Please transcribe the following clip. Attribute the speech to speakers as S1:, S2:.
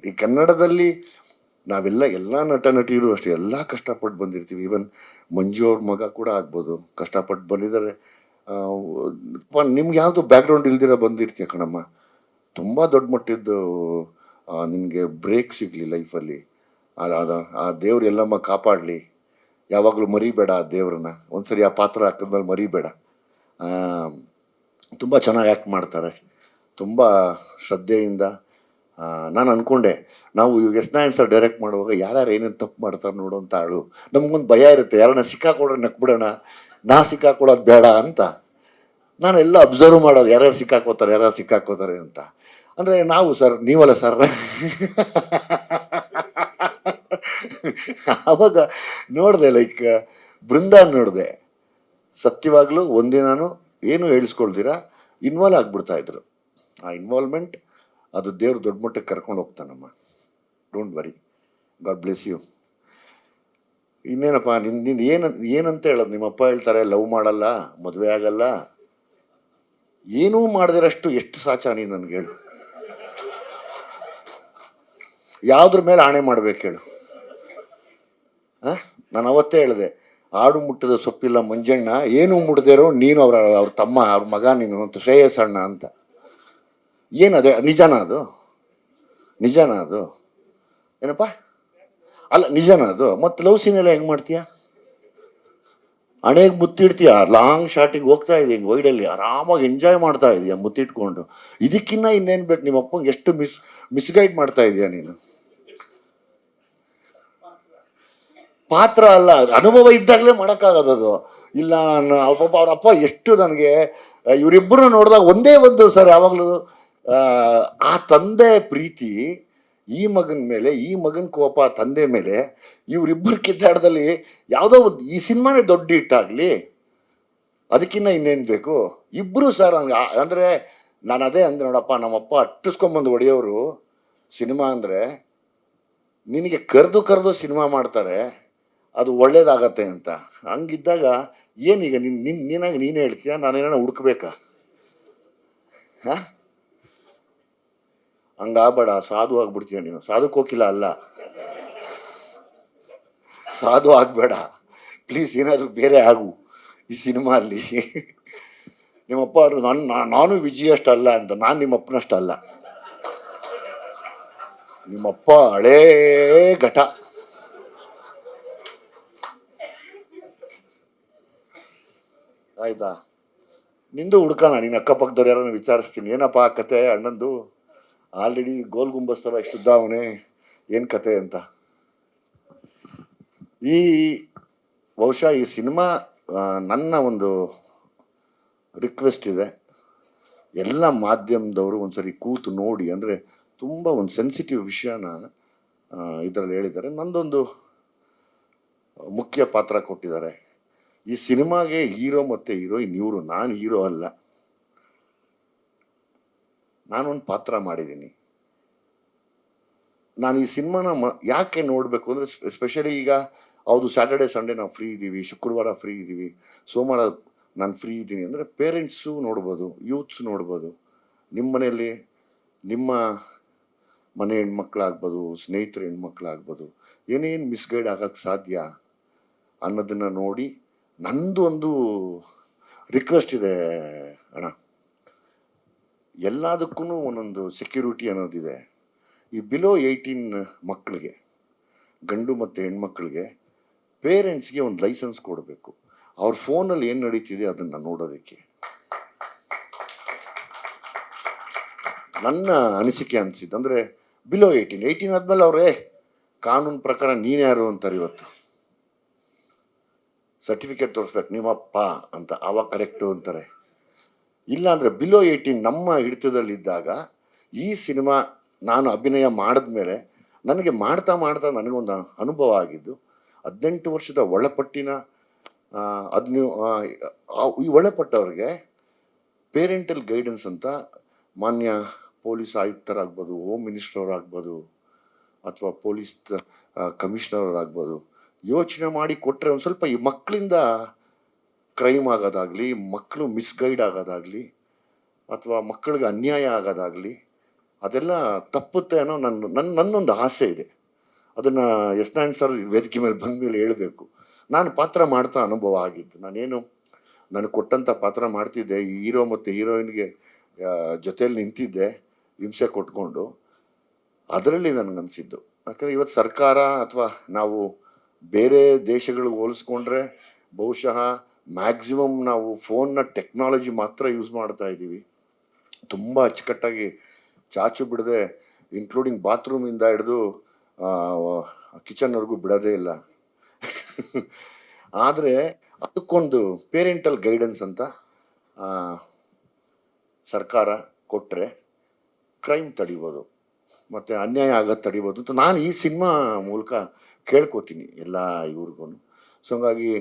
S1: ಈ ಕನ್ನಡದಲ್ಲಿ ನಾವೆಲ್ಲ ಎಲ್ಲ ನಟ ನಟಿಯರು ಅಷ್ಟೇ ಎಲ್ಲ ಕಷ್ಟಪಟ್ಟು ಬಂದಿರ್ತೀವಿ. ಈವನ್ ಮಂಜು ಅವ್ರ ಮಗ ಕೂಡ ಆಗ್ಬೋದು, ಕಷ್ಟಪಟ್ಟು ಬಂದಿದ್ದಾರೆ. ನಿಮ್ಗೆ ಯಾವುದು ಬ್ಯಾಕ್ಗ್ರೌಂಡ್ ಇಲ್ದಿರ ಬಂದಿರ್ತೀಯ ಕಣಮ್ಮ. ತುಂಬ ದೊಡ್ಡ ಮಟ್ಟದ್ದು ನಿನಗೆ ಬ್ರೇಕ್ ಸಿಗಲಿ ಲೈಫಲ್ಲಿ. ಆ ದೇವ್ರು ಎಲ್ಲಮ್ಮ ಕಾಪಾಡಲಿ. ಯಾವಾಗಲೂ ಮರಿಬೇಡ ಆ ದೇವ್ರನ್ನ. ಒಂದ್ಸರಿ ಆ ಪಾತ್ರ ಹಾಕಿದ್ಮೇಲೆ ಮರಿಬೇಡ. ತುಂಬ ಚೆನ್ನಾಗಿ ಆ್ಯಕ್ಟ್ ಮಾಡ್ತಾರೆ, ತುಂಬ ಶ್ರದ್ಧೆಯಿಂದ. ನಾನು ಅಂದ್ಕೊಂಡೆ ನಾವು ಎಸ್ ಸರ್ ಡೈರೆಕ್ಟ್ ಮಾಡುವಾಗ ಯಾರ್ಯಾರು ಏನೇನು ತಪ್ಪು ಮಾಡ್ತಾರೆ ನೋಡು ಅಂತ ಆಳು. ನಮ್ಗೊಂದು ಭಯ ಇರುತ್ತೆ, ಯಾರನ್ನ ಸಿಕ್ಕಾಕೊಡ್ರೆ ನಕ್ಬಿಡೋಣ, ನಾ ಸಿಕ್ಕಾಕೊಳ್ಳೋದು ಬೇಡ ಅಂತ. ನಾನು ಎಲ್ಲ ಅಬ್ಸರ್ವ್ ಮಾಡೋದು, ಯಾರ್ಯಾರು ಸಿಕ್ಕಾಕೋತಾರೆ ಅಂತ. ಅಂದರೆ ನಾವು ಸರ್, ನೀವಲ್ಲ ಸರ್. ಆವಾಗ ನೋಡಿದೆ, ಲೈಕ್ ಬೃಂದಾನ್ ನೋಡಿದೆ. ಸತ್ಯವಾಗ್ಲೂ ಒಂದಿನಾನು ಏನು ಹೇಳಿಸ್ಕೊಳ್ದಿರ ಇನ್ವಾಲ್ವ್ ಆಗ್ಬಿಡ್ತಾ ಇದ್ರು. ಆ ಇನ್ವಾಲ್ವ್ಮೆಂಟ್ ಅದು ದೇವ್ರು ದೊಡ್ಡ ಮಟ್ಟಕ್ಕೆ ಕರ್ಕೊಂಡು ಹೋಗ್ತಾನಮ್ಮ. Don't worry, God bless you. ಇನ್ನೇನಪ್ಪ ನಿಂದು ಏನಂತ ಹೇಳೋದು? ನಿಮ್ಮಪ್ಪ ಹೇಳ್ತಾರೆ ಲವ್ ಮಾಡಲ್ಲ, ಮದುವೆ ಆಗಲ್ಲ, ಏನೂ ಮಾಡದಿರಷ್ಟು ಎಷ್ಟು ಸಾಚ ನೀನು ನನಗೆ ಹೇಳು. ಯಾವುದ್ರ ಮೇಲೆ ಆಣೆ ಮಾಡ್ಬೇಕು ಹೇಳು? ನಾನು ಅವತ್ತೇ ಹೇಳಿದೆ, ಆಡು ಮುಟ್ಟದ ಸೊಪ್ಪಿಲ್ಲ ಮಂಜಣ್ಣ, ಏನು ಮುಟ್ಟದೇರೋ ನೀನು ಅವ್ರ ತಮ್ಮ, ಅವ್ರ ಮಗ ನೀನು ಅಂತ, ಶ್ರೇಯಸ್ ಅಣ್ಣ ಅಂತ. ಏನದೇ? ನಿಜನಾ ಅದು ಏನಪ್ಪ? ಅಲ್ಲ, ನಿಜನಾ ಅದು? ಮತ್ತು ಲವ್ ಸೀನ್ ಎಲ್ಲ ಹೆಂಗೆ ಮಾಡ್ತೀಯ? ಹಣೆಗೆ ಮುತ್ತಿಡ್ತೀಯ, ಲಾಂಗ್ ಶಾಟಿಗೆ ಹೋಗ್ತಾ ಇದೀಯ ವೈಡಲ್ಲಿ, ಆರಾಮಾಗಿ ಎಂಜಾಯ್ ಮಾಡ್ತಾ ಇದೀಯ ಮುತ್ತಿಟ್ಕೊಂಡು. ಇದಕ್ಕಿನ್ನ ಇನ್ನೇನು ಬೇಕು? ನಿಮ್ಮ ಅಪ್ಪಂಗೆ ಎಷ್ಟು ಮಿಸ್ಗೈಡ್ ಮಾಡ್ತಾ ಇದೀಯ ನೀನು. ಪಾತ್ರ ಅಲ್ಲ, ಅನುಭವ ಇದ್ದಾಗಲೇ ಮಾಡೋಕ್ಕಾಗೋದದು. ಇಲ್ಲ ಅವ್ರ ಅಪ್ಪ ಎಷ್ಟು ನನಗೆ ಇವರಿಬ್ಬರು ನೋಡಿದಾಗ ಒಂದೇ ಒಂದು ಸರ್ ಯಾವಾಗಲೂ ಆ ತಂದೆ ಪ್ರೀತಿ ಈ ಮಗನ ಮೇಲೆ, ಈ ಮಗನ ಕೋಪ ತಂದೆ ಮೇಲೆ, ಇವರಿಬ್ಬರು ಕಿತ್ತಾಟದಲ್ಲಿ ಯಾವುದೋ ಒಂದು ಈ ಸಿನಿಮಾನೇ ದೊಡ್ಡ ಹಿಟ್ಟಾಗಲಿ, ಅದಕ್ಕಿಂತ ಇನ್ನೇನು ಬೇಕು? ಇಬ್ಬರು ಸರ್ ಹಂಗೆ. ಅಂದರೆ ನಾನು ಅದೇ ಅಂದೆ, ನೋಡಪ್ಪ ನಮ್ಮಪ್ಪ ಅಟ್ಟಿಸ್ಕೊಂಬಂದು ಹೊಡೆಯೋರು ಸಿನಿಮಾ ಅಂದರೆ, ನಿನಗೆ ಕರೆದು ಸಿನಿಮಾ ಮಾಡ್ತಾರೆ, ಅದು ಒಳ್ಳೇದಾಗತ್ತೆ ಅಂತ. ಹಂಗಿದ್ದಾಗ ಏನೀಗ ನೀನಾಗಿ ನೀನೇ ಹೇಳ್ತೀಯ, ನಾನೇನ ಹುಡುಕ್ಬೇಕಾ? ಹಂಗಾಗಬೇಡ, ಸಾಧು ಆಗ್ಬಿಡ್ತೀಯ ನೀನು. ಸಾಧುಕ್ ಹೋಗಿಲ್ಲ ಅಲ್ಲ, ಸಾಧು ಆಗಬೇಡ ಪ್ಲೀಸ್. ಏನಾದರೂ ಬೇರೆ ಆಗು ಈ ಸಿನಿಮಾ ಅಲ್ಲಿ. ನಿಮ್ಮಪ್ಪ ಅವರು ನಾನು ವಿಜಯ್ ಅಷ್ಟಲ್ಲ ಅಂತ, ನಾನು ನಿಮ್ಮಪ್ಪನಷ್ಟಲ್ಲ. ನಿಮ್ಮಪ್ಪ ಹಳೇ ಘಟ. ಆಯ್ತಾ? ನಿಂದು ಹುಡ್ಕೋಣ, ನೀನು ಅಕ್ಕಪಕ್ಕದವ್ರು ಯಾರನ್ನ ವಿಚಾರಿಸ್ತೀನಿ, ಏನಪ್ಪ ಕತೆ ಅಣ್ಣಂದು? ಆಲ್ರೆಡಿ ಗೋಲ್ ಗುಂಬಸ್ ಥರ ಇಷ್ಟುದ್ದ ಅವನೇ, ಏನು ಕತೆ ಅಂತ. ಈ ಬಹುಶಃ ಈ ಸಿನಿಮಾ ನನ್ನ ಒಂದು ರಿಕ್ವೆಸ್ಟ್ ಇದೆ, ಎಲ್ಲ ಮಾಧ್ಯಮದವರು ಒಂದ್ಸರಿ ಕೂತು ನೋಡಿ. ಅಂದರೆ ತುಂಬ ಒಂದು ಸೆನ್ಸಿಟಿವ್ ವಿಷಯನ ಇದರಲ್ಲಿ ಹೇಳಿದ್ದಾರೆ. ನಂದೊಂದು ಮುಖ್ಯ ಪಾತ್ರ ಕೊಟ್ಟಿದ್ದಾರೆ ಈ ಸಿನಿಮಾಗೆ. ಹೀರೋ ಮತ್ತು ಹೀರೋಯಿನ್ ಇವರು, ನಾನು ಹೀರೋ ಅಲ್ಲ, ನಾನೊಂದು ಪಾತ್ರ ಮಾಡಿದ್ದೀನಿ. ನಾನು ಈ ಸಿನಿಮಾನ ಯಾಕೆ ನೋಡಬೇಕು ಅಂದರೆ, ಸ್ಪೆಷಲಿ ಈಗ ಹೌದು ಸ್ಯಾಟರ್ಡೆ ಸಂಡೇ ನಾವು ಫ್ರೀ ಇದ್ದೀವಿ, ಶುಕ್ರವಾರ ಫ್ರೀ ಇದ್ದೀವಿ, ಸೋಮವಾರ ನಾನು ಫ್ರೀ ಇದ್ದೀನಿ ಅಂದರೆ ಪೇರೆಂಟ್ಸು ನೋಡ್ಬೋದು, ಯೂತ್ಸ್ ನೋಡ್ಬೋದು. ನಿಮ್ಮ ಮನೆಯಲ್ಲಿ ನಿಮ್ಮ ಮನೆ ಹೆಣ್ಮಕ್ಳಾಗ್ಬೋದು, ಸ್ನೇಹಿತರ ಹೆಣ್ಮಕ್ಳಾಗ್ಬೋದು, ಏನೇನು ಮಿಸ್ಗೈಡ್ ಆಗೋಕ್ಕೆ ಸಾಧ್ಯ ಅನ್ನೋದನ್ನು ನೋಡಿ. ನಂದು ಒಂದು ರಿಕ್ವೆಸ್ಟ್ ಇದೆ ಅಣ್ಣ, ಎಲ್ಲದಕ್ಕೂ ಒಂದೊಂದು ಸೆಕ್ಯೂರಿಟಿ ಅನ್ನೋದಿದೆ. ಈ ಬಿಲೋ 18 ಮಕ್ಕಳಿಗೆ, ಗಂಡು ಮತ್ತು ಹೆಣ್ಮಕ್ಳಿಗೆ ಪೇರೆಂಟ್ಸ್ಗೆ ಒಂದು ಲೈಸೆನ್ಸ್ ಕೊಡಬೇಕು, ಅವ್ರ ಫೋನಲ್ಲಿ ಏನು ನಡೀತಿದೆ ಅದನ್ನು ನೋಡೋದಕ್ಕೆ. ನನ್ನ ಅನಿಸಿಕೆ ಅನಿಸಿದ್ದು ಅಂದರೆ, ಬಿಲೋ 18 ಆದಮೇಲೆ ಅವರೇ ಕಾನೂನು ಪ್ರಕಾರ ನೀನು ಯಾರು ಅಂತಾರೆ. ಇವತ್ತು ಸರ್ಟಿಫಿಕೇಟ್ ತೋರಿಸ್ಬೇಕು ನಿಮ್ಮಪ್ಪ ಅಂತ, ಆವಾಗ ಕರೆಕ್ಟು ಅಂತಾರೆ. ಇಲ್ಲ ಅಂದರೆ ಬಿಲೋ 18 ನಮ್ಮ ಹಿಡಿತದಲ್ಲಿದ್ದಾಗ, ಈ ಸಿನಿಮಾ ನಾನು ಅಭಿನಯ ಮಾಡಿದ್ಮೇಲೆ ನನಗೆ ಮಾಡ್ತಾ ನನಗೊಂದು ಅನುಭವ ಆಗಿದ್ದು, 18 ವರ್ಷದ ಒಳಪಟ್ಟಿನ ಈ ಒಳಪಟ್ಟವ್ರಿಗೆ ಪೇರೆಂಟಲ್ ಗೈಡೆನ್ಸ್ ಅಂತ ಮಾನ್ಯ ಪೊಲೀಸ್ ಆಯುಕ್ತರಾಗ್ಬೋದು, ಹೋಮ್ ಮಿನಿಸ್ಟರ್ ಆಗ್ಬೋದು, ಅಥವಾ ಪೊಲೀಸ್ ಕಮಿಷನರ್ ಆಗ್ಬೋದು, ಯೋಚನೆ ಮಾಡಿ ಕೊಟ್ಟರೆ ಒಂದು ಸ್ವಲ್ಪ ಈ ಮಕ್ಕಳಿಂದ ಕ್ರೈಮ್ ಆಗೋದಾಗಲಿ, ಮಕ್ಕಳು ಮಿಸ್ಗೈಡ್ ಆಗೋದಾಗಲಿ, ಅಥವಾ ಮಕ್ಕಳಿಗೆ ಅನ್ಯಾಯ ಆಗೋದಾಗಲಿ ಅದೆಲ್ಲ ತಪ್ಪುತ್ತೆ ಅನ್ನೋ ನನ್ನೊಂದು ಆಸೆ ಇದೆ. ಅದನ್ನು ಎಸ್ ನಾರಾಯಣ್ ಸರ್ ವೇದಿಕೆ ಮೇಲೆ ಬಂದ ಮೇಲೆ ಹೇಳಬೇಕು. ನಾನು ಪಾತ್ರ ಮಾಡ್ತಾ ಅನುಭವ ಆಗಿದ್ದು, ನಾನೇನು ನನಗೆ ಕೊಟ್ಟಂಥ ಪಾತ್ರ ಮಾಡ್ತಿದ್ದೆ, ಈ ಹೀರೋ ಮತ್ತು ಹೀರೋಯಿನ್ಗೆ ಜೊತೆಯಲ್ಲಿ ನಿಂತಿದ್ದೆ ಹಿಂಸೆ ಕೊಟ್ಕೊಂಡು. ಅದರಲ್ಲಿ ನನಗನ್ಸಿದ್ದು, ಯಾಕಂದರೆ ಇವತ್ತು ಸರ್ಕಾರ ಅಥವಾ ನಾವು ಬೇರೆ ದೇಶಗಳಿಗೆ ಹೋಲಿಸ್ಕೊಂಡ್ರೆ ಬಹುಶಃ ಮ್ಯಾಕ್ಸಿಮಮ್ ನಾವು ಫೋನ್ನ ಟೆಕ್ನಾಲಜಿ ಮಾತ್ರ ಯೂಸ್ ಮಾಡ್ತಾ ಇದ್ದೀವಿ. ತುಂಬ ಅಚ್ಚುಕಟ್ಟಾಗಿ ಚಾಚು ಬಿಡದೆ, ಇನ್ಕ್ಲೂಡಿಂಗ್ ಬಾತ್ರೂಮಿಂದ ಹಿಡಿದು ಕಿಚನ್ವರೆಗೂ ಬಿಡೋದೇ ಇಲ್ಲ. ಆದರೆ ಅದಕ್ಕೊಂದು ಪೇರೆಂಟಲ್ ಗೈಡೆನ್ಸ್ ಅಂತ ಸರ್ಕಾರ ಕೊಟ್ಟರೆ ಕ್ರೈಮ್ ತಡಿಬೋದು ಮತ್ತು ಅನ್ಯಾಯ ಆಗೋದು ತಡಿಬೋದು ಅಂತ ನಾನು ಈ ಸಿನಿಮಾ ಮೂಲಕ ಕೇಳ್ಕೊತೀನಿ ಎಲ್ಲ ಇವ್ರಿಗೂ. ಸೊ ಹಂಗಾಗಿ